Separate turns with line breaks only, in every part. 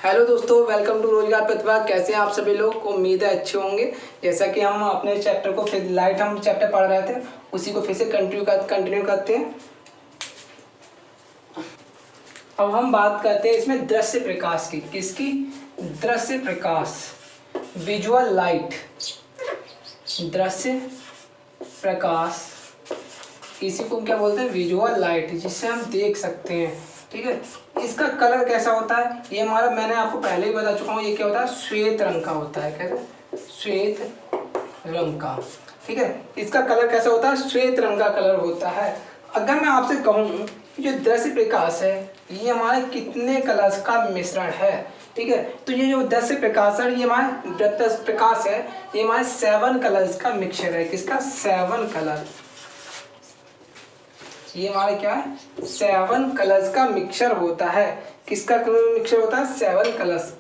Hello दोस्तों, welcome to रोजगार प्रतिभा। कैसे हैं आप सभी लोग? उम्मीद है अच्छे होंगे। जैसा कि हम अपने चैप्टर को फिर लाइट हम चैप्टर पढ़ रहे थे, उसी को फिर से कंटिन्यू करते हैं। अब हम बात करते हैं इसमें दृश्य प्रकाश की। किसकी? दृश्य प्रकाश, विजुअल लाइट। दृश्य प्रकाश, इसी को क्या बोलते हैं? विजुअल लाइट, जिससे हम देख सकते हैं। ठीक है, इसका कलर कैसा होता है? ये हमारा, मैंने आपको पहले ही बता चुका हूँ, ये क्या होता है? श्वेत रंग का होता है। कैसा? श्वेत रंग का। ठीक है, इसका कलर कैसा होता है? श्वेत रंग का कलर होता है। अगर मैं आपसे कहूँ जो दृश्य प्रकाश है, ये हमारे कितने कलर्स का मिश्रण है? ठीक है, तो ये जो दृश्य प्रकाश है, ये हमारे दृश्य प्रकाश है, ये हमारे 7 कलर्स का मिक्सचर है। किसका? 7 कलर। ये हमारे क्या है? 7 कलर्स का मिक्सचर होता है। किसका कलर मिक्सचर होता है? 7 कलर्स।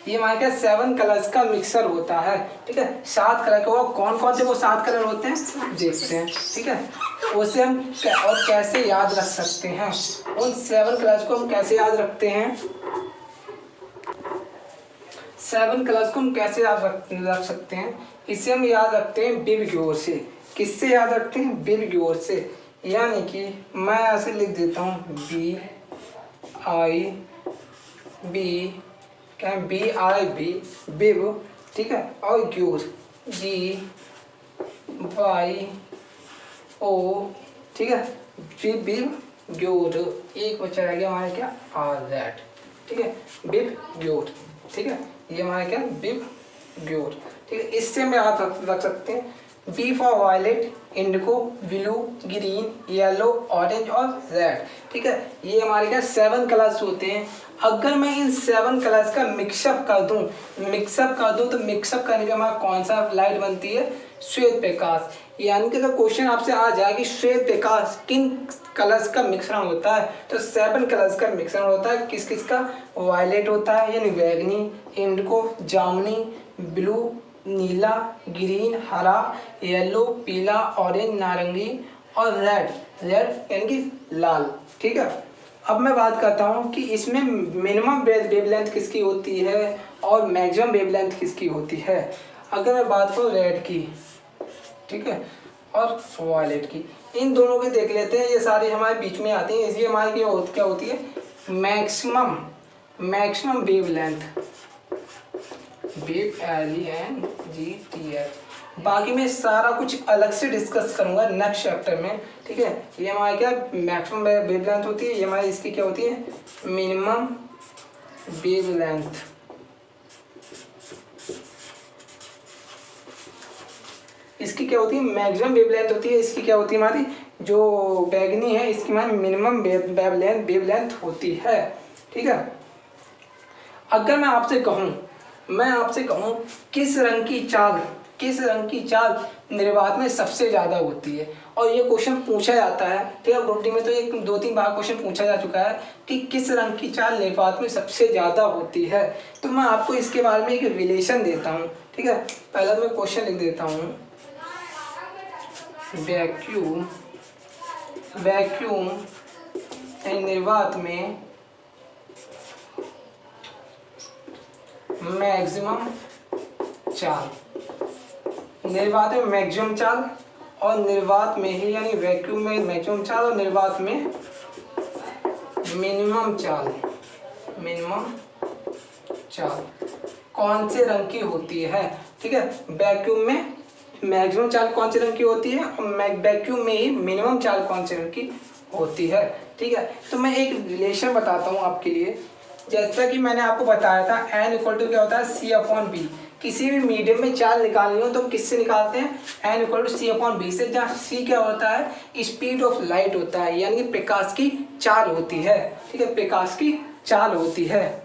ये हमारे क्या? 7 कलर्स का मिक्सचर होता है। ठीक है, 7 कलर का। वो कौन कौन से वो 7 कलर होते हैं देखते हैं। ठीक है, उसे हम और कैसे याद रख सकते हैं? उन 7 कलर्स को हम कैसे याद रखते हैं? 7 कलर्स को हम कैसे याद रख सकते हैं? इसे हम याद रखते हैं बिब की ओर से। किससे याद रखते हैं? बिब की ओर से। यानी कि मैं ऐसे लिख देता हूँ BIB, बिब। ठीक है, और ग्योर GYO। ठीक है, बिब ग्योर। एक बच्चा रह गया हमारे क्या? RZ। ठीक है, बिब ग्योर। ठीक है, ये हमारा क्या? बिब ग्योर। ठीक है, इससे हम याद रख सकते हैं B for violet, indigo, blue, green, yellow, orange और रेड। ठीक है, ये हमारे क्या? 7 कलर्स होते हैं। अगर मैं इन 7 कलर्स का मिक्सअप कर दूं तो मिक्सअप करने पे हमारा कौन सा लाइट बनती है? श्वेत प्रकाश। यानी कि अगर क्वेश्चन आपसे आ जाए कि श्वेत प्रकाश किन कलर्स का मिश्रण होता है, तो 7 कलर्स का मिश्रण होता है। किस किस का? वायलेट होता है यानी बैगनी, इंडिगो, जामुनी, ब्लू, नीला, ग्रीन, हरा, येलो, पीला, ऑरेंज, नारंगी और रेड यानी कि लाल। ठीक है, अब मैं बात करता हूँ कि इसमें मिनिमम वेवलेंथ किसकी होती है और मैक्सिमम वेवलेंथ किसकी होती है। अगर मैं बात करूँ रेड की, ठीक है, और वायलेट की, इन दोनों के देख लेते हैं। ये सारे हमारे बीच में आती हैं, इसलिए हमारी क्या होती है? Maximum wavelength, WLENGTH। बाकी मैं सारा कुछ अलग से डिस्कस करूंगा नेक्स्ट चैप्टर में। ठीक है, ये हमारी क्या? मैक्सिमम वेवलेंथ होती है। ये हमारी इसकी क्या होती है? Minimum wavelength. इसकी क्या होती है? मैक्सिमम वेवलेंथ होती है। इसकी क्या होती है? हमारी जो बैगनी है, इसकी हमारी मिनिमम वेवलेंथ होती है। ठीक है, अगर मैं आपसे कहूं किस रंग की चाल निर्वात में सबसे ज्यादा होती है, और ये क्वेश्चन पूछा जाता है। ठीक है, ग्रुप डी में तो एक 2-3 बार क्वेश्चन पूछा जा चुका है कि किस रंग की चाल निर्वात में सबसे ज्यादा होती है। तो मैं आपको इसके बारे में एक रिलेशन देता हूँ। ठीक है, पहले मैं क्वेश्चन लिख देता हूँ। वैक्यूम निर्वात में मैक्सिमम चाल, निर्वात में मैक्सिमम चाल और निर्वात में ही, यानी वैक्यूम में मैक्सिमम चाल और निर्वात में मिनिमम चाल कौन से रंग की होती है? ठीक है, वैक्यूम में मैक्सिमम चाल कौन से रंग की होती है और वैक्यूम में ही मिनिमम चाल कौन से रंग की होती है। ठीक है, तो मैं एक रिलेशन बताता हूँ आपके लिए। जैसा कि मैंने आपको बताया था, N = क्या होता है? C/B। किसी भी मीडियम में चाल निकालनी हो तो हम किससे निकालते हैं? N = C/B से, जहाँ C क्या होता है? स्पीड ऑफ लाइट होता है, यानी कि प्रकाश की चाल होती है। ठीक है, प्रकाश की चाल होती है।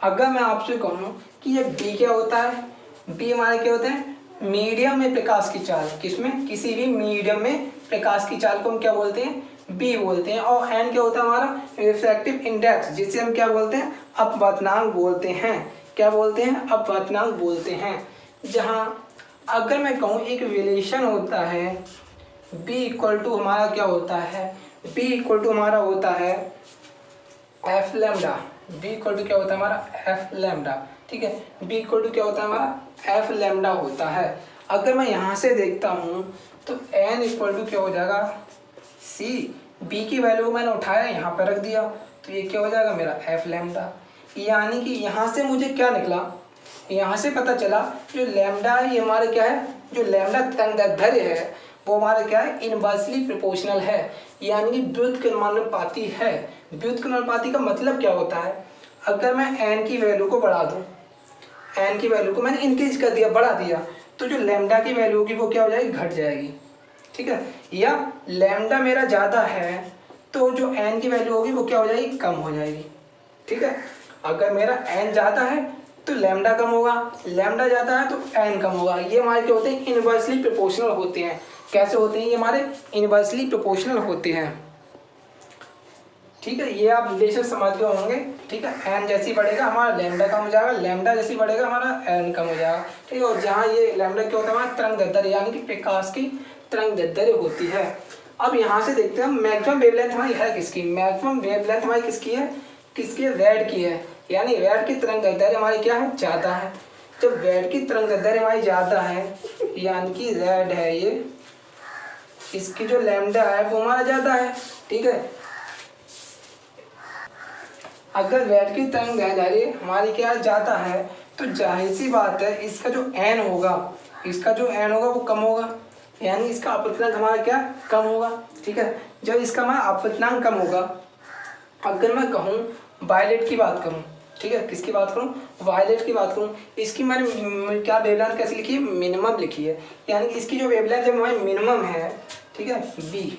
अगर मैं आपसे कहूँ कि ये B क्या होता है? B हमारे क्या होता है? मीडियम में प्रकाश की चाल। किसमें? किसी भी मीडियम में प्रकाश की चाल को हम क्या बोलते हैं? B बोलते हैं। और N क्या होता है? हमारा रिफ्रैक्टिव इंडेक्स, जिसे हम क्या बोलते हैं? अपवर्तनांक बोलते हैं। क्या बोलते हैं? अपवर्तनांक बोलते हैं। जहाँ अगर मैं कहूँ एक रिलेशन होता है b इक्वल टू हमारा क्या होता है, b इक्वल टू हमारा होता है F lambda. b equal to क्या होता है हमारा एफ लैम्डा, ठीक है। b इक्वल टू क्या होता है हमारा एफ लैम्डा होता है। अगर मैं यहाँ से देखता हूँ तो n इक्वल टू क्या हो जाएगा c, b की वैल्यू मैंने उठाया यहाँ पर रख दिया तो ये क्या हो जाएगा मेरा एफ लैम्डा। यानी कि यहाँ से मुझे क्या निकला, यहाँ से पता चला जो लैम्डा है ये हमारे क्या है, जो लैम्डा तरंगदैर्ध्य है वो हमारे क्या है इनवर्सली प्रोपोर्शनल है, यानी कि व्युत्क्रमानुपाती है। व्युत्क्रमानुपाती का मतलब क्या होता है, अगर मैं n की वैल्यू को बढ़ा दूँ, n की वैल्यू को मैंने इंक्रीज कर दिया, बढ़ा दिया, तो जो लैम्डा की वैल्यू होगी वो क्या हो जाएगी, घट जाएगी, ठीक है। या लैम्डा मेरा ज़्यादा है तो जो n की वैल्यू होगी वो क्या हो जाएगी, कम हो जाएगी, ठीक है। अगर मेरा n ज़्यादा है तो लैम्डा कम होगा, लैम्डा ज़्यादा है तो n कम होगा। ये हमारे क्या होते हैं, इनवर्सली प्रोपोर्शनल होते हैं। कैसे होते हैं ये हमारे इनवर्सली प्रोपोर्शनल होते हैं, ठीक है। ये आप रिलेशन समझ गए होंगे, ठीक है। n जैसी बढ़ेगा हमारा लैम्डा कम हो जाएगा, लैम्डा जैसी बढ़ेगा हमारा n कम हो जाएगा, ठीक है। और जहाँ ये लैम्डा क्या होता है हमारा तरंगदैर्ध्य, यानी कि प्रकाश की तरंगदैर्ध्य होती है। अब यहाँ से देखते हैं मैक्सिमम वेवलेंथ हमारी है किसकी, मैक्सिमम वेवलेंथ हमारी किसकी है, रेड की है, यानी रेड की तरंगदैर्ध्य हमारी क्या है, ज़्यादा है। जब रेड की तरंगदैर्ध्य हमारी ज़्यादा है यानी कि रेड है ये, इसकी जो लैम्डा है वो हमारा ज़्यादा है, ठीक है। अगर रेड की तरंगदैर्ध्य हमारी क्या ज़्यादा है तो जाहिर सी बात है इसका जो n होगा, वो कम होगा, यानी इसका अपवर्तनांक हमारा क्या कम होगा, ठीक है। जब इसका हमारा अपवर्तनांक कम होगा, अगर मैं कहूँ वायलेट की बात करूँ, ठीक है, किसकी बात करूँ, वायलेट की बात करूँ, इसकी मैंने क्या वेवलेंथ कैसे लिखी है, मिनिमम लिखी है, यानी कि इसकी जो वेवलेंथ जब हमारी मिनिमम है, ठीक है, बी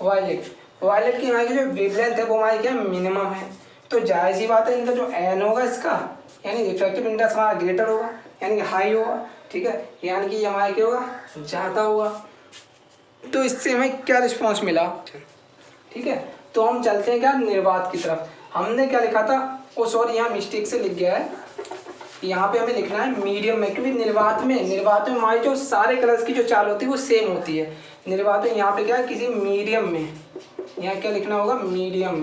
वायलेट की हमारी जो वेवलेंथ है वो हमारी क्या मिनिमम है, तो जाहिर सी बात है इनका जो n होगा इसका, यानी रिफ्रैक्टिव इंडेक्स हमारा ग्रेटर होगा, यानी कि हाई होगा, ठीक है, यानी कि ये हमारा क्या होगा, ज़्यादा होगा। तो इससे हमें क्या रिस्पॉन्स मिला, ठीक है। तो हम चलते हैं क्या निर्वात की तरफ। हमने क्या लिखा था, ओ सॉरी यहाँ मिस्टेक से लिख गया है, यहाँ पे हमें लिखना है मीडियम में, क्योंकि निर्वात में हमारी जो सारे कलर्स की जो चाल होती है वो सेम होती है। निर्वात में यहाँ पे क्या है, किसी मीडियम में, यहाँ क्या लिखना होगा, मीडियम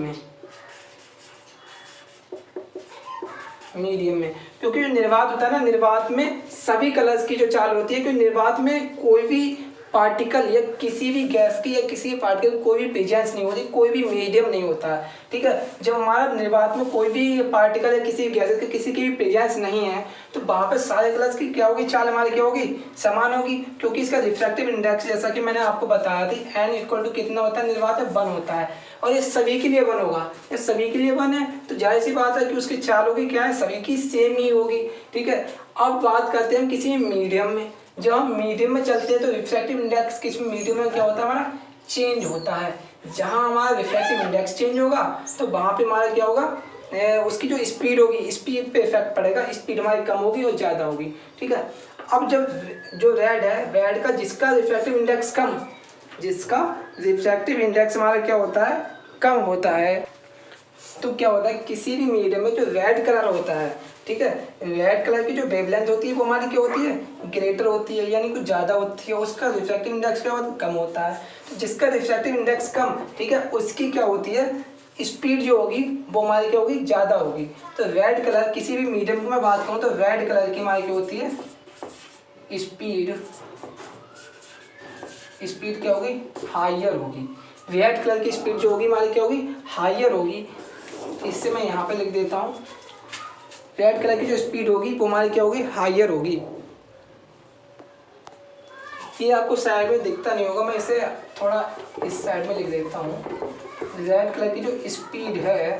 में, क्योंकि जो निर्वात होता है ना, निर्वात में सभी कलर्स की जो चाल होती है, क्योंकि निर्वात में कोई भी पार्टिकल या किसी भी गैस की या किसी पार्टिकल कोई भी प्रेजेंस नहीं होती, कोई भी मीडियम नहीं होता है, ठीक है। जब हमारा निर्वात में कोई भी पार्टिकल या किसी गैस की किसी की भी प्रेजेंस नहीं है तो वहाँ पे सारे कलर्स की क्या होगी, चाल हमारी क्या होगी, समान होगी, क्योंकि इसका रिफ्रैक्टिव इंडेक्स जैसा कि मैंने आपको बताया थी n इक्वल टू कितना होता है निर्वात में, 1 होता है, और ये सभी के लिए 1 होगा, ये सभी के लिए 1 है तो जाहिर सी बात है कि उसकी चाल होगी क्या है, सभी की सेम ही होगी, ठीक है। अब बात करते हैं हम किसी मीडियम में। जब हम मीडियम में चलते हैं तो रिफ्रैक्टिव इंडेक्स किस मीडियम में क्या होता है हमारा, चेंज होता है। जहाँ हमारा रिफ्रैक्टिव इंडेक्स चेंज होगा तो वहाँ पे हमारा क्या होगा, उसकी जो स्पीड होगी, स्पीड पे इफेक्ट पड़ेगा, स्पीड हमारी कम होगी और ज़्यादा होगी, ठीक है। अब जब जो रेड है, रेड का जिसका रिफ्रैक्टिव इंडेक्स हमारा क्या होता है, कम होता है, तो क्या होता है किसी भी मीडियम में जो रेड कलर होता है, ठीक है, रेड कलर की जो वेवलेंथ होती है वो हमारी क्या होती है, ग्रेटर होती है, यानी कुछ ज़्यादा होती है, उसका रिफ्रैक्टिव इंडेक्स क्या होता है, कम होता है। तो जिसका रिफ्रैक्टिव इंडेक्स कम, ठीक है, उसकी क्या होती है, स्पीड जो होगी वो हमारी क्या होगी, ज़्यादा होगी। तो रेड कलर किसी भी मीडियम की मैं बात करूँ तो रेड कलर की हमारी क्या होती है, स्पीड क्या होगी, हाइयर होगी। रेड कलर की स्पीड जो होगी हमारी क्या होगी, हाइयर होगी। इससे मैं यहाँ पे लिख देता हूँ, रेड कलर की जो स्पीड होगी वो हमारी क्या होगी, हाइयर होगी। ये आपको साइड में दिखता नहीं होगा, मैं इसे थोड़ा इस साइड में लिख देता हूँ। रेड कलर की जो स्पीड है,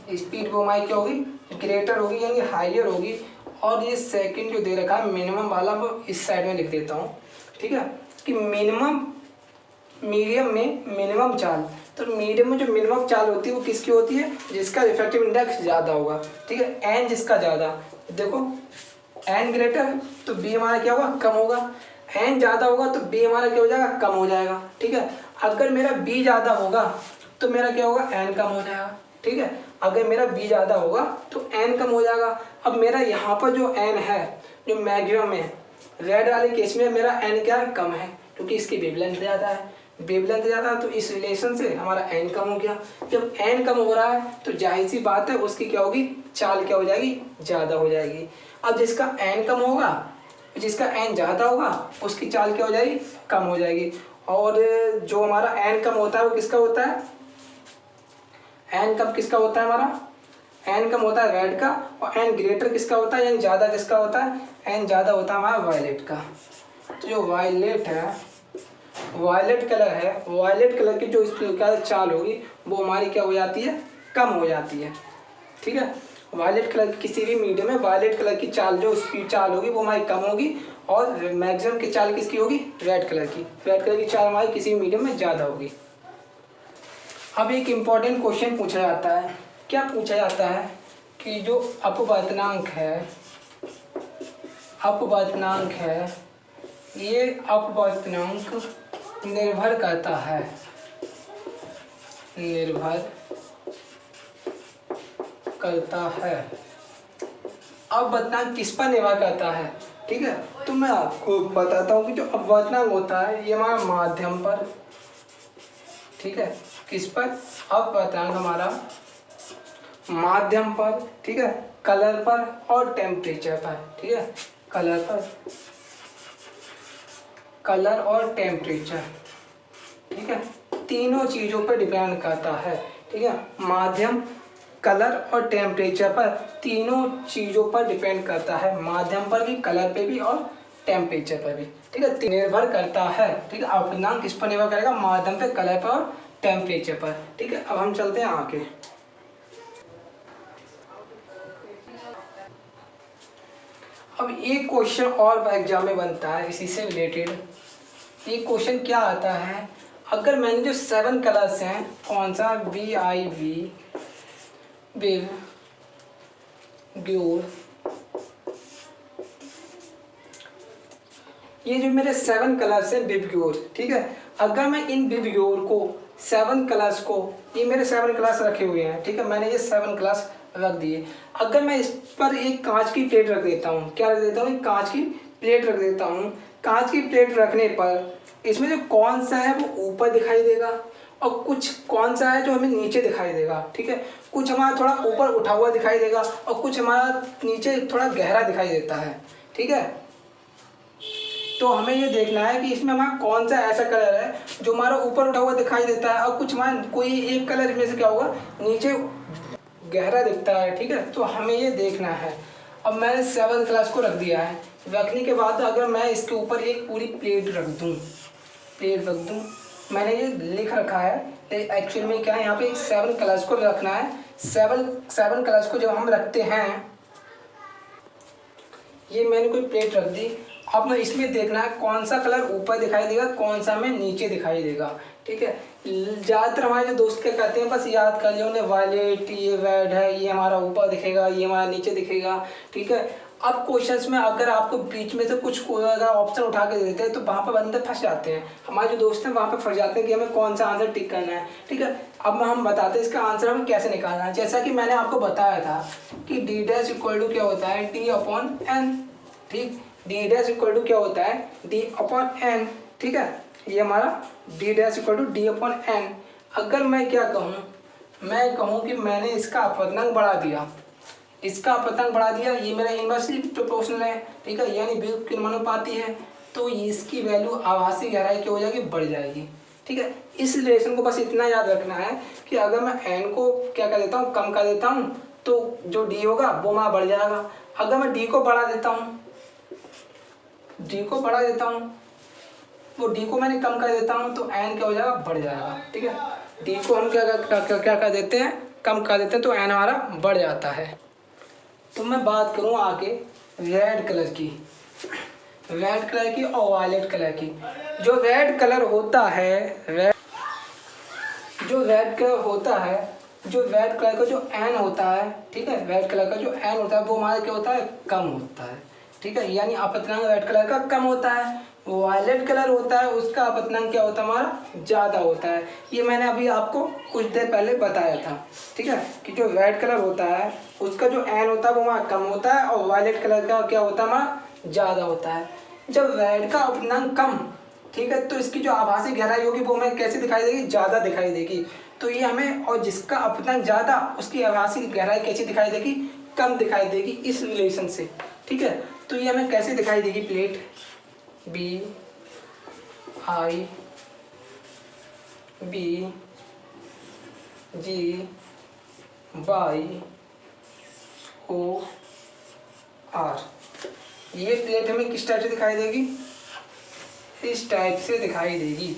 स्पीड वो हमारी क्या होगी, ग्रेटर होगी, यानी हाइयर होगी। और ये सेकंड जो दे रखा है मिनिमम वाला, वो इस साइड में लिख देता हूँ, ठीक है, कि मीडियम में मिनिमम चाल, तो मीडियम में जो मिनिमम चाल होती है वो किसकी होती है, जिसका रिफ्रैक्टिव इंडेक्स ज़्यादा होगा, ठीक है। एन जिसका ज़्यादा, देखो एन ग्रेटर तो बी हमारा क्या होगा, कम होगा, एन ज़्यादा होगा तो बी हमारा क्या हो जाएगा, कम हो जाएगा, ठीक है। अगर मेरा बी ज़्यादा होगा तो मेरा क्या होगा, एन कम हो जाएगा, ठीक है। अगर मेरा बी ज़्यादा होगा तो एन कम हो जाएगा। अब मेरा यहाँ पर जो एन है, जो मैक्सिमम है, रेड वाले केस में मेरा एन क्या है, कम है, क्योंकि इसकी वेवलेंथ ज़्यादा है। वेवलेंथ ज़्यादा है तो इस रिलेशन से हमारा एन कम हो गया। जब एन कम हो रहा है तो जाहिर सी बात है उसकी क्या होगी, चाल क्या हो जाएगी, ज़्यादा हो जाएगी। अब जिसका एन कम होगा, जिसका एन ज़्यादा होगा उसकी चाल क्या हो जाएगी, कम हो जाएगी। और जो हमारा एन कम होता है वो किसका होता है, एन कम किसका होता है, हमारा एन कम होता है रेड का, और एन ग्रेटर किसका होता है, यानी ज़्यादा किसका होता है, एन ज़्यादा होता है हमारा वायलेट का। तो जो वायलेट है, वायलेट कलर है, वायलेट कलर की जो इसकी क्या चाल होगी वो हमारी क्या हो जाती है, कम हो जाती है। ठीक है, वायलेट कलर की किसी भी मीडियम में वायलेट कलर की चाल जो उसकी चाल होगी वो हमारी कम होगी, और मैक्सिमम की चाल किसकी होगी, रेड कलर की। रेड कलर की चाल हमारी किसी भी मीडियम में ज़्यादा होगी। अब एक इम्पॉर्टेंट क्वेश्चन पूछा जाता है, क्या पूछा जाता है कि जो अपवर्तनांक है, अपवर्तनांक है, ये अपवर्तनांक निर्भर करता है, निर्भर करता है। अपवर्तनांक किस पर निर्भर करता है, ठीक है, तो मैं आपको बताता हूँ कि जो अपवर्तनांक होता है ये हमारा माध्यम पर, ठीक है, किस पर, अपवर्तनांक हमारा माध्यम पर, ठीक है, कलर पर और टेम्परेचर पर, ठीक है, कलर पर, कलर और टेम्परेचर, ठीक है, तीनों चीज़ों पर डिपेंड करता है। ठीक है, माध्यम, कलर और टेम्परेचर पर, तीनों चीज़ों पर डिपेंड करता है, माध्यम पर भी, कलर पे भी और टेम्परेचर पर भी। ठीक है, निर्भर करता है। ठीक है, अपवर्तनांक किस पर निर्भर करेगा, माध्यम पे, कलर पर और टेम्परेचर पर। ठीक है, अब हम चलते हैं आगे। अब एक क्वेश्चन और एग्जाम में बनता है इसी से रिलेटेड। ये क्वेश्चन क्या आता है, अगर मैंने जो 7 कलर्स हैं, कौन सा, VIV, विव, ग्योर, ये जो मेरे 7 कलर्स हैं विव ग्योर, ठीक है, अगर मैं इन विव ग्योर को 7 कलर्स को, ये मेरे 7 कलर्स रखे हुए हैं, ठीक है, मैंने ये 7 कलर्स रख दिए। अगर मैं इस पर एक कांच की प्लेट रख देता हूँ, क्या रख देता हूँ, कांच की प्लेट रख देता हूँ। कांच की प्लेट रखने पर इसमें जो कौन सा है वो ऊपर दिखाई देगा, और कुछ कौन सा है जो हमें नीचे दिखाई देगा। ठीक है, कुछ हमारा थोड़ा ऊपर उठा हुआ दिखाई देगा और कुछ हमारा नीचे थोड़ा गहरा दिखाई देता है। ठीक है, तो हमें ये देखना है कि इसमें हमारा कौन सा ऐसा कलर है जो हमारा ऊपर उठा हुआ दिखाई देता है, और कुछ हमारा कोई एक कलर में से क्या होगा, नीचे गहरा दिखता है। ठीक है, तो हमें ये देखना है। अब मैंने 7 क्लास को रख दिया है, रखने के बाद अगर मैं इसके ऊपर एक पूरी प्लेट रख दूँ, प्लेट रख दूँ, मैंने ये लिख रखा है, एक्चुअल में क्या है, यहाँ पे 7 कलर्स को रखना है। 7 कलर्स को जब हम रखते हैं, ये मैंने कोई प्लेट रख दी, अब मैं इसमें देखना है कौन सा कलर ऊपर दिखाई देगा, कौन सा में नीचे दिखाई देगा। ठीक है, ज़्यादातर हमारे जो दोस्त क्या कहते हैं, बस याद कर लिया उन्हें, वायलेट, ये रेड है, ये हमारा ऊपर दिखेगा, ये हमारा नीचे दिखेगा। ठीक है, अब क्वेश्चंस में अगर आपको बीच में से कुछ अगर ऑप्शन उठा के देते हैं तो वहाँ पर बंदे फंस जाते हैं, हमारे जो दोस्त हैं वहाँ पर फंस जाते हैं कि हमें कौन सा आंसर टिक करना है। ठीक है, अब हम बताते हैं इसका आंसर हमें कैसे निकालना है। जैसा कि मैंने आपको बताया था कि D' इक्वल टू क्या होता है, D/n। ठीक, D' इक्वल टू क्या होता है, D/n। ठीक है, ये हमारा D' इक्वल टू D/n। अगर मैं क्या कहूँ, मैं कहूँ कि मैंने इसका अपवर्तनांक बढ़ा दिया, इसका अपवर्तनांक बढ़ा दिया, ये मेरा इनवर्सली प्रोपोर्शनल है। ठीक है, यानी वियुक्त के अनुपाती है, तो इसकी वैल्यू आभासी गहराई की हो जाएगी, बढ़ जाएगी। ठीक है, इस रिलेशन को बस इतना याद रखना है कि अगर मैं n को क्या कर देता हूँ, कम कर देता हूँ, तो जो d होगा वो हमारा बढ़ जाएगा। अगर मैं d को बढ़ा देता हूँ, d को बढ़ा देता हूँ, वो d को मैंने कम कर देता हूँ, तो n क्या हो जाएगा, बढ़ जाएगा। ठीक है, d को हम क्या कर देते हैं, कम कर देते हैं, तो n हमारा बढ़ जाता है। तो मैं बात करूँ आगे रेड कलर की, रेड कलर की और वायलेट कलर की। जो रेड कलर होता है, जो रेड कलर होता है, जो रेड कलर का जो एन होता है, ठीक है, रेड कलर का जो एन होता है वो हमारा क्या होता है, कम होता है। ठीक है, यानी अपवर्तनांक रेड कलर का कम होता है। वायलेट कलर होता है उसका अपवर्तनांक क्या होता है, हमारा ज़्यादा होता है। ये मैंने अभी आपको कुछ देर पहले बताया था। ठीक है, कि जो रेड कलर होता है उसका जो एन होता है वो हमारा कम होता है, और वायलेट कलर का क्या होता है, हमारा ज़्यादा होता है। जब रेड का अपनांक कम, ठीक है, तो इसकी जो आभासी गहराई होगी वो हमें कैसे दिखाई देगी, ज़्यादा दिखाई देगी। तो ये हमें, और जिसका अपनांक ज़्यादा उसकी आभासी गहराई कैसी दिखाई देगी, कम दिखाई देगी, इस रिलेशन से। ठीक है, तो ये हमें कैसे दिखाई देगी, plate B I B G Y O R, ये प्लेट हमें किस टाइप से दिखाई देगी, इस टाइप से दिखाई देगी।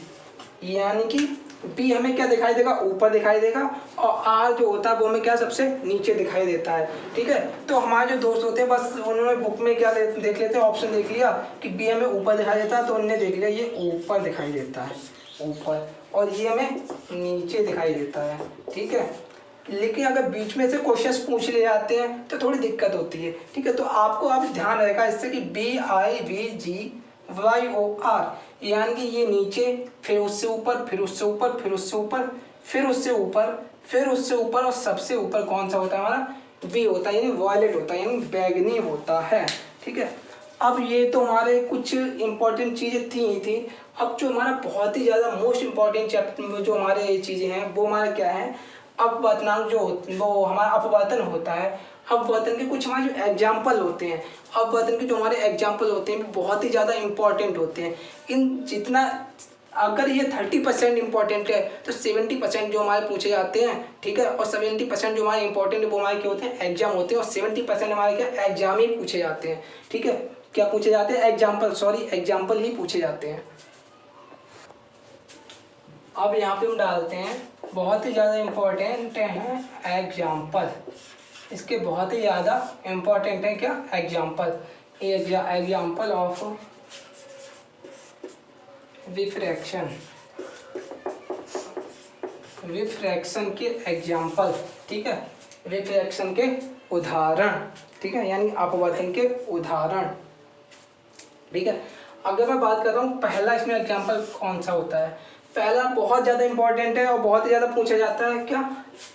यानी कि बी हमें क्या दिखाई देगा, ऊपर दिखाई देगा, और आर जो होता है वो हमें क्या सबसे नीचे दिखाई देता है। ठीक है, तो हमारे जो दोस्त होते हैं बस उन्होंने बुक में क्या देख लेते हैं, ऑप्शन देख लिया कि बी हमें ऊपर दिखाई देता है, तो उन्होंने देख लिया ये ऊपर दिखाई देता है, ऊपर, और ये हमें नीचे दिखाई देता है। ठीक है, लेकिन अगर बीच में से क्वेश्चंस पूछ ले जाते हैं तो थोड़ी दिक्कत होती है। ठीक है, तो आपको अब ध्यान रहेगा इससे कि B I B G Y O R, यानी कि ये नीचे, फिर उससे ऊपर, फिर उससे ऊपर, फिर उससे ऊपर, फिर उससे ऊपर, फिर उससे ऊपर, और सबसे ऊपर कौन सा होता है हमारा, बी होता है, यानी वॉयलेट होता है, यानी बैगनी होता है। ठीक है, अब ये तो हमारे कुछ इंपॉर्टेंट चीज़ें थी ही थी। अब जो हमारा बहुत ही ज़्यादा मोस्ट इम्पॉर्टेंट चैप्टर जो हमारे चीज़ें हैं वो हमारा क्या है, अपवर्तनांक जो वो हमारा अपवर्तन होता है। अपवर्तन के कुछ हमारे जो एग्जाम्पल होते हैं, अपवर्तन के जो हमारे एग्जाम्पल होते हैं बहुत ही ज़्यादा इंपॉर्टेंट होते हैं। इन जितना, अगर ये 30% इंपॉर्टेंट है तो 70% जो हमारे पूछे जाते हैं। ठीक है, और 70% जो हमारे इंपॉर्टेंट है वो हमारे क्या होते हैं, एग्जाम होते हैं, और 70% हमारे क्या एग्जाम ही पूछे जाते हैं। ठीक है, क्या पूछे जाते हैं, एग्जाम्पल, सॉरी एग्जाम्पल ही पूछे जाते हैं। अब यहाँ पे हम डालते हैं, बहुत ही ज़्यादा इम्पोर्टेंट हैं एग्जाम्पल, इसके बहुत ही ज़्यादा इम्पोर्टेंट है क्या, example, example of refraction, refraction के एग्जाम्पल। ठीक है, रिफ्रैक्शन के उदाहरण। ठीक है, यानी अपवर्तन के उदाहरण। ठीक है, अगर मैं बात कर रहा हूँ पहला इसमें एग्जाम्पल कौन सा होता है, पहला बहुत ज़्यादा इंपॉर्टेंट है और बहुत ही ज़्यादा पूछा जाता है, क्या,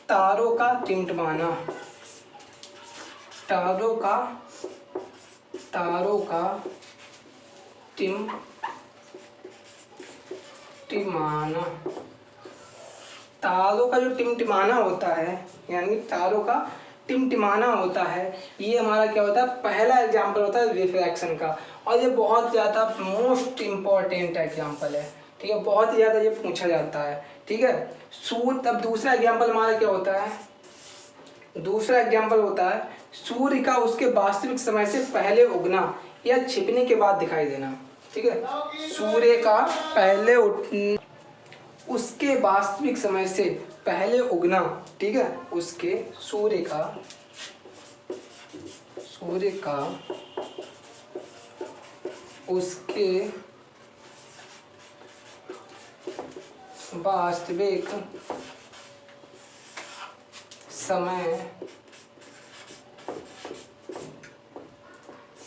तारों का टिमटिमाना, तारों का टिमटिमाना, तारों का जो टिमटिमाना होता है, यानी तारों का टिमटिमाना होता है, ये हमारा क्या होता है, पहला एग्जाम्पल होता है रिफ्रैक्शन का, और ये बहुत ज़्यादा मोस्ट इम्पॉर्टेंट एग्जाम्पल है। ठीक है, बहुत ही ज़्यादा ये पूछा जाता है। ठीक है, सूर्य, तब दूसरा एग्जाम्पल हमारा क्या होता है, दूसरा एग्जाम्पल होता है सूर्य का उसके वास्तविक समय से पहले उगना या छिपने के बाद दिखाई देना। ठीक है, सूर्य का पहले उसके वास्तविक समय से पहले उगना। ठीक है, उसके सूर्य का उसके वास्तविक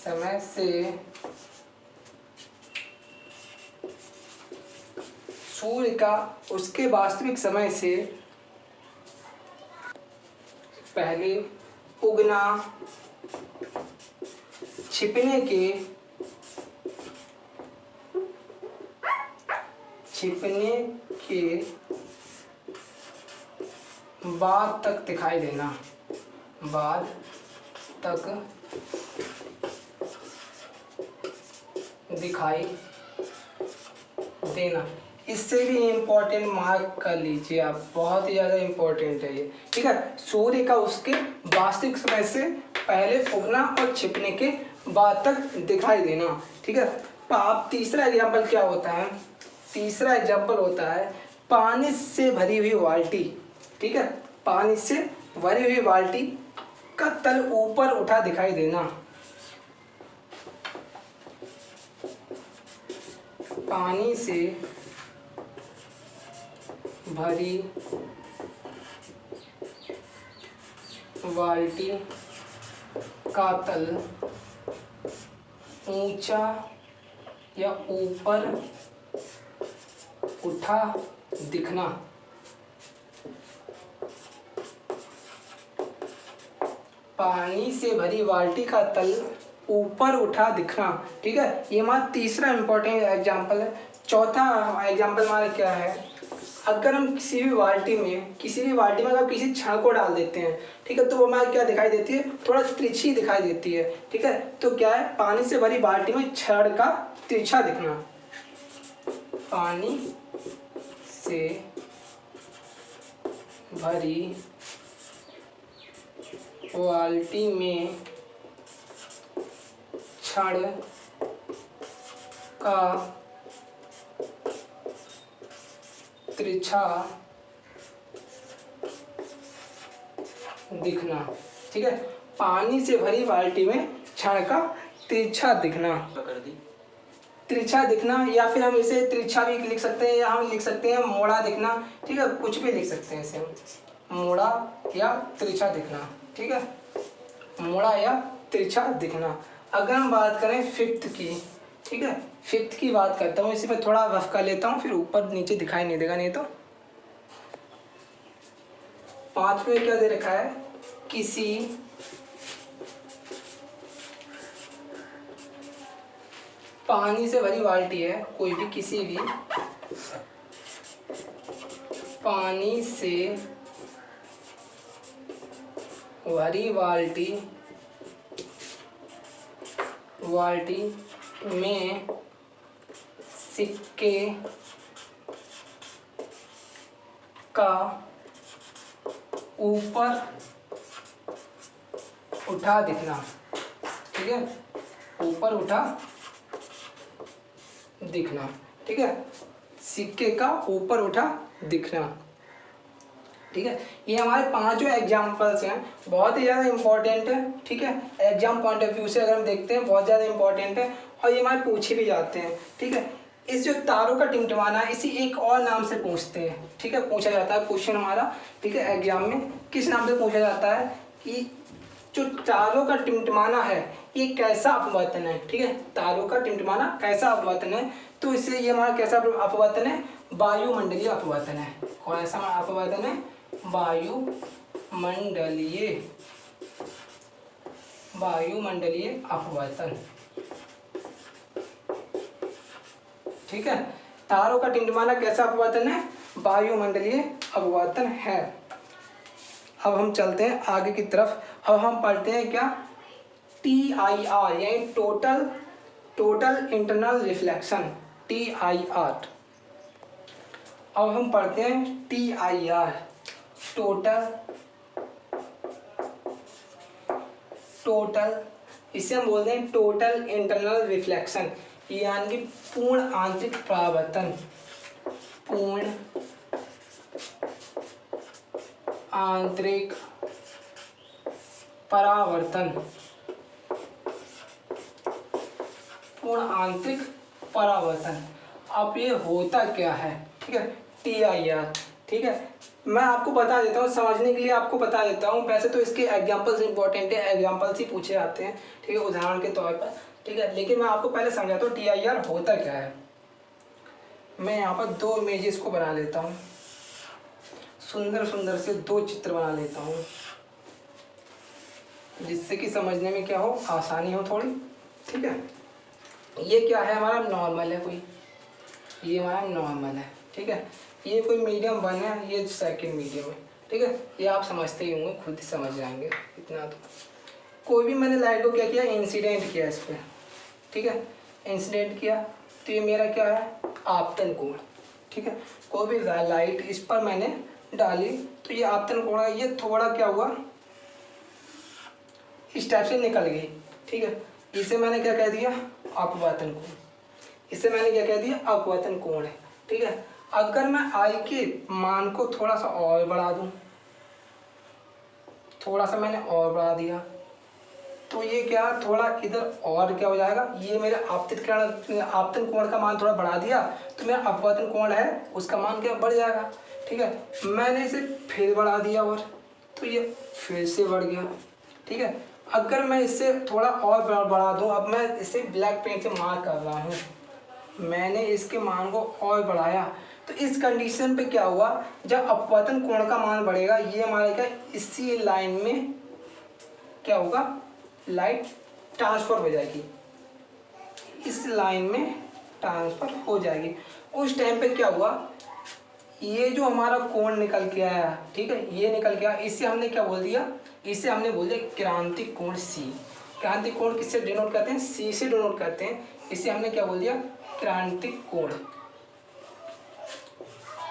समय से सूर्य का उसके वास्तविक समय से पहले उगना, छिपने के बाद तक दिखाई देना, बाद तक दिखाई देना। इससे भी इम्पोर्टेंट मार्क कर लीजिए आप, बहुत ही ज़्यादा इम्पोर्टेंट है ये। ठीक है, सूर्य का उसके वास्तविक समय से पहले उगना और छिपने के बाद तक दिखाई देना। ठीक है, आप तीसरा एग्जाम्पल क्या होता है, तीसरा एग्जाम्पल होता है पानी से भरी हुई बाल्टी। ठीक है, पानी से भरी हुई बाल्टी का तल ऊपर उठा दिखाई देना, पानी से भरी बाल्टी का तल ऊंचा या ऊपर उठा दिखना, पानी से भरी बाल्टी का तल ऊपर उठा दिखना। ठीक है, ये हमारा तीसरा इंपॉर्टेंट एग्जाम्पल है। चौथा एग्जाम्पल हमारा क्या है, अगर हम किसी भी बाल्टी में अगर किसी छड़ को डाल देते हैं, ठीक है, तो वो हमारी क्या दिखाई देती है, थोड़ा तिरछी दिखाई देती है। ठीक है, तो क्या है, पानी से भरी बाल्टी में छड़ का तिरछा दिखना। पानी से भरी बाल्टी में छड़ का तिरछा दिखना। ठीक है, पानी से भरी बाल्टी में छड़ का तिरछा दिखना। तिरछा दिखना, या फिर हम इसे तिरछा भी लिख सकते हैं, या हम लिख सकते हैं मोड़ा दिखना। ठीक है, कुछ भी लिख सकते हैं इसे हम, मोड़ा या तिरछा दिखना। ठीक है, मोड़ा या तिरछा दिखना। अगर हम बात करें फिफ्थ की, ठीक है, फिफ्थ की बात करता हूँ, इसी पे थोड़ा रफ कर लेता हूँ, फिर ऊपर नीचे दिखाई नहीं देगा नहीं तो। 5 में क्या दे रखा है, किसी पानी से भरी बाल्टी है, कोई भी किसी भी पानी से भरी बाल्टी में सिक्के का ऊपर उठा दिखना। ठीक है, ऊपर उठा दिखना। ठीक है, सिक्के का ऊपर उठा दिखना। ठीक है, ये हमारे 5 जो एग्जाम्पल्स हैं बहुत ही ज़्यादा इंपॉर्टेंट है। ठीक है, एग्जाम पॉइंट ऑफ व्यू से अगर हम देखते हैं बहुत ज़्यादा इंपॉर्टेंट है, और ये हमारे पूछे भी जाते हैं। ठीक है, इस जो तारों का टिमटिमाना है, इसी एक और नाम से पूछते हैं। ठीक है, पूछा जाता है क्वेश्चन हमारा, ठीक है, एग्जाम में किस नाम से पूछा जाता है कि जो तारों का टिमटिमाना है ये कैसा अपवर्तन है। ठीक है, तारों का टिमटिमाना कैसा अपवर्तन है, तो इससे ये हमारा कैसा अपवर्तन है, वायुमंडलीय अपवर्तन है। कौन सा अपवर्तन है, वायुमंडलीय अपवर्तन। ठीक है, तारों का टिमटिमाना कैसा अपवर्तन है, वायुमंडलीय अपवर्तन है। अब हम चलते हैं आगे की तरफ। अब हम पढ़ते हैं क्या, TIR यानी टोटल इंटरनल रिफ्लेक्शन, TIR। अब हम पढ़ते हैं TIR, टोटल इसे हम बोलते हैं टोटल इंटरनल रिफ्लेक्शन, यानी कि पूर्ण आंतरिक परावर्तन। पूर्ण आंतरिक परावर्तन, पूर्ण आंतरिक परावर्तन। अब ये होता क्या है, ठीक है, TIR। ठीक है, मैं आपको बता देता हूँ समझने के लिए, आपको बता देता हूँ। वैसे तो इसके एग्जांपल्स इंपॉर्टेंट है, एग्जांपल्स ही पूछे जाते हैं, ठीक है, उदाहरण के तौर पर। ठीक है, लेकिन मैं आपको पहले समझाता हूँ TIR होता क्या है। मैं यहाँ पर 2 इमेजेस को बना लेता हूँ, सुंदर सुंदर से 2 चित्र बना लेता हूँ, जिससे कि समझने में क्या हो, आसानी हो थोड़ी। ठीक है, ये क्या है, हमारा नॉर्मल है कोई, ये हमारा नॉर्मल है। ठीक है, ये कोई मीडियम 1 है, ये सेकंड मीडियम है। ठीक है, ये आप समझते ही होंगे, खुद ही समझ जाएंगे इतना तो। कोई भी मैंने लाइट को क्या किया, इंसिडेंट किया इस पर। ठीक है, इंसिडेंट किया तो ये मेरा क्या है, आपतन कोण। ठीक है, कोई भी लाइट इस पर मैंने डाली तो ये आपतन कोण है, ये थोड़ा क्या हुआ, इस टाइप से निकल गई। ठीक है, इसे मैंने क्या कह दिया, अपवर्तन कोण। इसे मैंने क्या कह दिया, अपवर्तन कोण है। ठीक है, अगर मैं आई के मान को थोड़ा सा और बढ़ा दूं, थोड़ा सा मैंने और बढ़ा दिया, तो ये क्या, थोड़ा इधर और क्या हो जाएगा, ये मेरे आपतन कोण का मान थोड़ा बढ़ा दिया तो मेरा अपवर्तन कोण है उसका मान क्या बढ़ जाएगा। ठीक है, मैंने इसे फिर बढ़ा दिया और तो ये फिर से बढ़ गया। ठीक है, अगर मैं इससे थोड़ा और बढ़ा दूं, अब मैं इसे ब्लैक पेन से मार्क कर रहा हूँ, मैंने इसके मान को और बढ़ाया तो इस कंडीशन पे क्या हुआ, जब अपवर्तन कोण का मान बढ़ेगा, ये हमारे क्या, इसी लाइन में क्या होगा, लाइट ट्रांसफ़र हो जाएगी, इस लाइन में ट्रांसफ़र हो जाएगी। उस टाइम पे क्या हुआ, ये जो हमारा कोण निकल के आया, ठीक है, ये निकल के आया, इससे हमने क्या बोल दिया, इसे हमने बोल दिया क्रांतिक कोण सी। क्रांतिक कोण किससे डिनोट करते हैं, सी से डिनोट करते हैं। इसे हमने क्या बोल दिया, क्रांतिक कोण।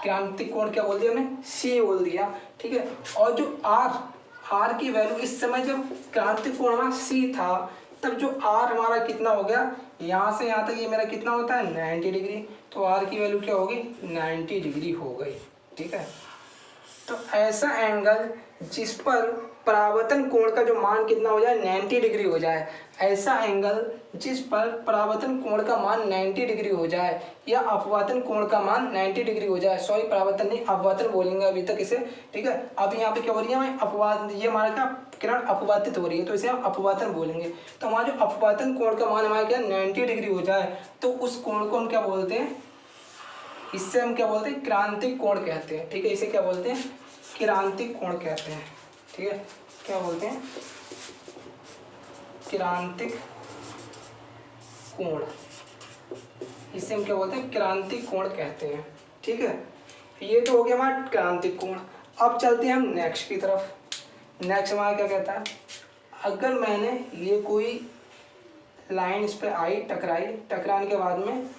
क्रांतिक कोण क्या बोल दिया हमने, सी बोल दिया, ठीक है। और जो आर की वैल्यू इस समय जब क्रांतिक कोण हमारा सी था, तब जो आर हमारा कितना हो गया, यहाँ से यहाँ तक ये मेरा कितना होता है 90 डिग्री, तो आर की वैल्यू क्या होगी 90 डिग्री हो गई, ठीक है। तो ऐसा एंगल जिस पर परावर्तन कोण का जो मान कितना हो जाए 90 डिग्री हो जाए, ऐसा एंगल जिस पर परावर्तन कोण का मान 90 डिग्री हो जाए या अपवर्तन कोण का मान 90 डिग्री हो जाए, सॉरी परावर्तन नहीं अपवर्तन बोलेंगे अभी तक इसे, ठीक है। अब यहाँ पे क्या हो रही है हमें अपवाद, ये हमारा क्या किरण अपवर्तित हो रही है, तो इसे हम अपवर्तन बोलेंगे। तो हमारा जो अपवर्तन कोण का मान हमारा क्या 90 डिग्री हो जाए, तो उस कोण को हम क्या बोलते हैं, इससे हम क्या बोलते हैं क्रांतिक कोण कहते हैं, ठीक है। इसे क्या बोलते हैं, क्रांतिक कोण कहते हैं, ठीक है। क्या बोलते हैं, क्रांतिक कोण, इसे हम क्या बोलते हैं क्रांतिक कोण कहते हैं, ठीक है। ये तो हो गया हमारा क्रांतिक कोण। अब चलते हैं हम नेक्स्ट की तरफ। नेक्स्ट हमारा क्या कहता है, अगर मैंने ये कोई लाइन इस पर आई, टकराई, टकराने के बाद में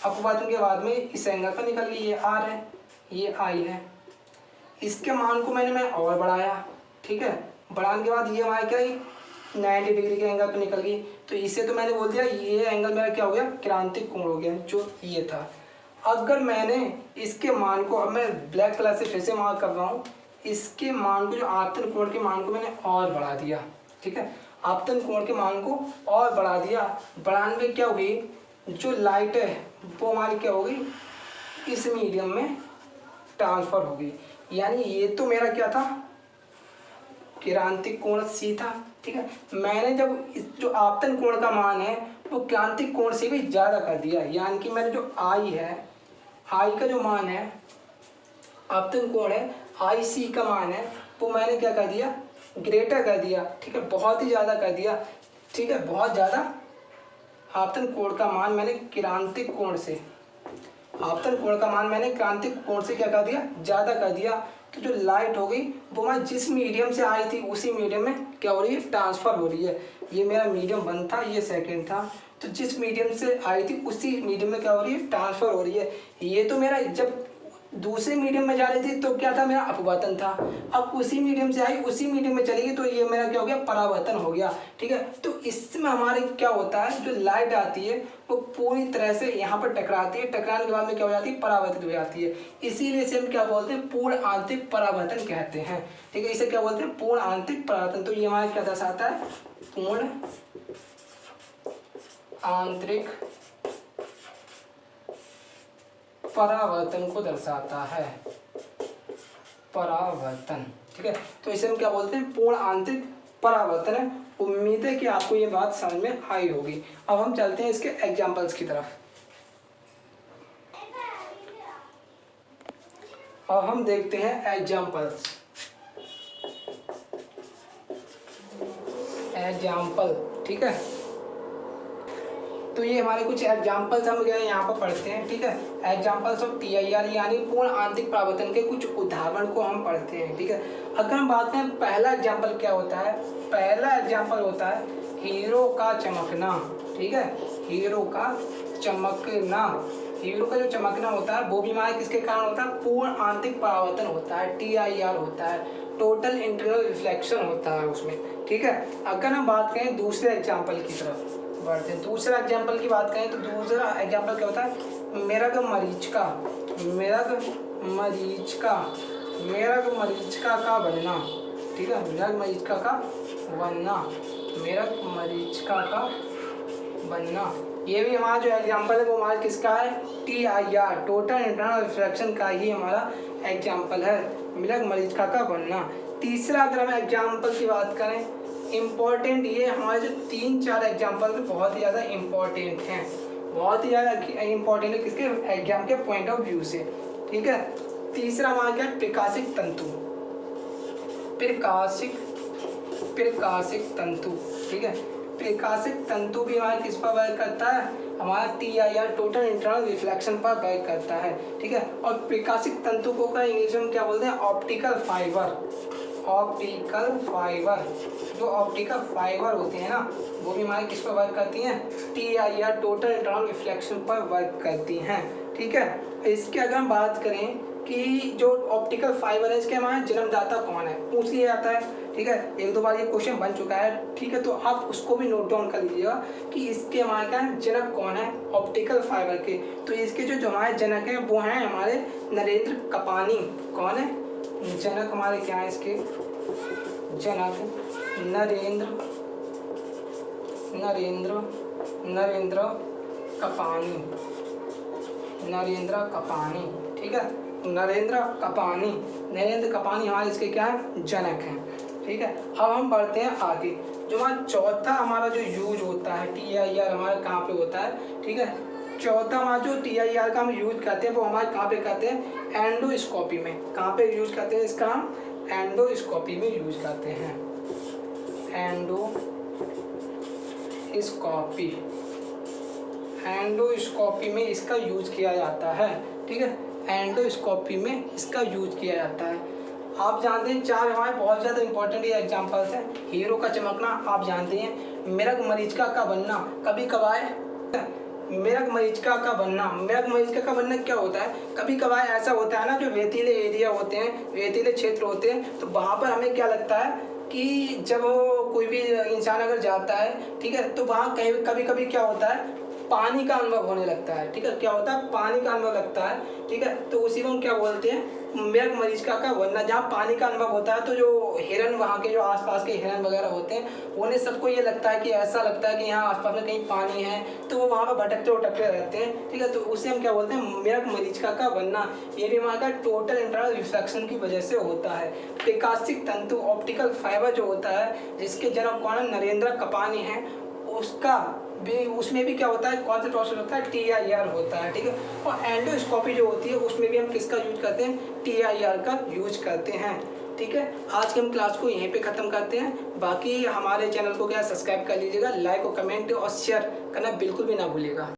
अपवर्तन के बाद में इस एंगल पर निकल गई, ये आर है, ये आई है, इसके मान को मैं और बढ़ाया, ठीक है। बढ़ाने के बाद ये हमारा क्या 90 डिग्री के एंगल पे निकल गई, तो इसे तो मैंने बोल दिया ये एंगल मेरा क्या हो गया क्रांतिक कोण हो गया, जो ये था। अगर मैंने इसके मान को, अब मैं ब्लैक कलर से फिर से मार्क कर रहा हूँ, इसके मान को, जो आपतन कोण के मान को मैंने और बढ़ा दिया, ठीक है। आपतन कोण के मान को और बढ़ा दिया, बढ़ाने में क्या हुई, जो लाइट है वो हमारी क्या होगी इस मीडियम में ट्रांसफ़र होगी। यानी ये तो मेरा क्या था क्रांतिक कोण सी था, ठीक है। मैंने जब जो आपतन कोण का मान है वो क्रांतिक कोण से भी ज़्यादा कर दिया, यानी कि मैंने जो आई है, आई का जो मान है, आपतन कोण है आई सी का मान है, वो मैंने क्या कर दिया ग्रेटर कर दिया, ठीक है, बहुत ही ज़्यादा कर दिया, ठीक है। बहुत ज़्यादा आपतन कोण का मान मैंने क्रांतिक कोण से, आपतन कोण का मान मैंने क्रांतिक कोण से क्या कर दिया ज़्यादा कर दिया। तो जो लाइट हो गई वो मैं जिस मीडियम से आई थी उसी मीडियम में क्या हो रही है ट्रांसफ़र हो रही है। ये मेरा मीडियम 1 था, ये सेकंड था, तो जिस मीडियम से आई थी उसी मीडियम में क्या हो रही है ट्रांसफ़र हो रही है। ये तो मेरा जब दूसरे मीडियम में जा रही थी तो क्या था मेरा अपवर्तन था, अब उसी मीडियम से आई उसी मीडियम में चली गई तो ये मेरा क्या हो गया परावर्तन हो गया, ठीक है। तो इसमें हमारे क्या होता है, जो लाइट आती है वो पूरी तरह से यहाँ पर टकराती है, टकराने के बाद में क्या हो जाती है परावर्तित हो जाती है, इसीलिए इसे हम क्या बोलते हैं पूर्ण आंतरिक परावर्तन कहते हैं, ठीक है। इसे क्या बोलते हैं पूर्ण आंतरिक परावर्तन। तो ये हमारा क्या दर्शाता है पूर्ण आंतरिक परावर्तन को दर्शाता है, परावर्तन, ठीक है। तो इसे हम क्या बोलते हैं पूर्ण आंतरिक परावर्तन है। उम्मीद है कि आपको ये बात समझ में आई होगी। अब हम चलते हैं इसके एग्जांपल्स की तरफ। अब हम देखते हैं एग्जांपल्स। एग्जांपल, ठीक है। तो ये हमारे कुछ एग्जांपल्स हम गए यहाँ पर पढ़ते हैं, ठीक है। एग्जांपल्स ऑफ TIR यानी पूर्ण आंतरिक परावर्तन के कुछ उदाहरण को हम पढ़ते हैं, ठीक है। अगर हम बात करें पहला एग्जांपल क्या होता है, पहला एग्जांपल होता है हीरो का चमकना, ठीक है। हीरो का चमकना, हीरो का जो चमकना होता है वो भी हमारे किसके कारण होता है पूर्ण आंतरिक परावर्तन होता है, TIR होता है, टोटल इंटरनल रिफ्लेक्शन होता है उसमें, ठीक है। अगर हम बात करें दूसरे एग्जाम्पल की तरफ बढ़ते हैं, दूसरा एग्जाम्पल की बात करें तो दूसरा एग्जाम्पल क्या होता है मेरग मरीचिका, मेरग मरीचिका, मेरग मरीचिका का बनना, ठीक है। मेरग मरीचिका का बनना, मेरग मरीचिका का बनना, ये भी हमारा जो एग्जाम्पल है वो हमारा किसका है TIR, टोटल इंटरनल रिफ्लेक्शन का ही हमारा एग्जाम्पल है मेरग मरीचिका का बनना। तीसरा अगर हम एग्जाम्पल की बात करें इम्पॉर्टेंट, ये हमारे जो 3-4 एग्जाम्पल बहुत ही ज़्यादा इम्पॉर्टेंट हैं, बहुत ही ज़्यादा इम्पॉर्टेंट है किसके एग्जाम के पॉइंट ऑफ व्यू से, ठीक है। तीसरा हमारा क्या है प्रकाशिक तंतु, प्रकाशिक तंतु, ठीक है। प्रकाशिक तंतु भी हमारा किस पर वर्क करता है, हमारा TIR टोटल इंटरनल रिफ्लेक्शन पर वर्क करता है, ठीक है। और प्रकाशिक तंतु को का इंग्लिश में क्या बोलते हैं, ऑप्टिकल फाइबर। ऑप्टिकल फाइबर, जो ऑप्टिकल फाइबर होते हैं ना, वो भी हमारे किस पर वर्क करती हैं, TIR टोटल इंटरनल रिफ्लेक्शन पर वर्क करती हैं, ठीक है। इसके अगर हम बात करें कि जो ऑप्टिकल फाइबर है, इसके हमारे जन्मदाता कौन है, पूछ लिया जाता है, ठीक है। एक दो बार ये क्वेश्चन बन चुका है, ठीक है। तो आप उसको भी नोट डाउन कर लीजिएगा कि इसके हमारे क्या जनक कौन है ऑप्टिकल फाइबर के। तो इसके जो हमारे जनक हैं वो हैं हमारे नरेंद्र कपानी। कौन है जनक हमारे, क्या है इसके जनक, नरेंद्र कपानी, ठीक है। नरेंद्र कपानी हमारे इसके क्या है, जनक हैं, ठीक है। अब हम बढ़ते हैं आगे। जो हमारा चौथा हमारा जो यूज होता है TIR हमारा कहाँ पे होता है, ठीक है। चौथा हमारा जो TIR का हम यूज करते हैं वो हमारे कहाँ पे करते हैं, एंडोस्कोपी में। कहाँ पे यूज करते हैं इसका, हम एंडोस्कोपी में यूज करते हैं। एंडोस्कोपी में इसका यूज किया जाता है, ठीक है। एंडोस्कोपी में इसका यूज किया जाता है। आप जानते हैं चार हमारे बहुत ज़्यादा इंपॉर्टेंट ये एग्जांपल्स हैं। हीरो का चमकना आप जानते हैं, मिर्ग मरीचिका का बनना, कभी कभार मिर्ग मरीचिका का बनना क्या होता है, कभी कभार ऐसा होता है ना, जो रेतीले एरिया होते हैं, रेतीले क्षेत्र होते हैं, तो वहाँ पर हमें क्या लगता है कि जब कोई भी इंसान अगर जाता है, ठीक है, तो वहाँ कभी कभी क्या होता है, पानी का अनुभव होने लगता है, ठीक है। क्या होता है, पानी का अनुभव लगता है, ठीक है। तो उसी को हम क्या बोलते हैं, मिर्ग मरीचिका का बनना। जहाँ पानी का अनुभव होता है तो जो हिरन, वहाँ के जो आसपास के हिरन वगैरह होते हैं, उन्हें सबको ये लगता है कि ऐसा लगता है कि यहाँ आसपास में कहीं पानी है, तो वो वहाँ पर भटकते रहते हैं, ठीक है। तो उसे हम क्या बोलते हैं, मिर्ग मरीचिका का बनना। ये भी हमारा टोटल इंटरनल रिफ्लेक्शन की वजह से होता है। प्रकाशिक तंतु ऑप्टिकल फाइबर जो होता है, जिसके जनक कौन है, नरेंद्र कपानी है, उसमें भी क्या होता है, कौन सा टॉर्चर होता है, TIR होता है, ठीक है। और एंडोस्कोपी जो होती है उसमें भी हम किसका यूज करते हैं, TIR का यूज करते हैं, ठीक है। आज की हम क्लास को यहीं पे ख़त्म करते हैं। बाकी हमारे चैनल को क्या सब्सक्राइब कर लीजिएगा, लाइक और कमेंट और शेयर करना बिल्कुल भी ना भूलिएगा।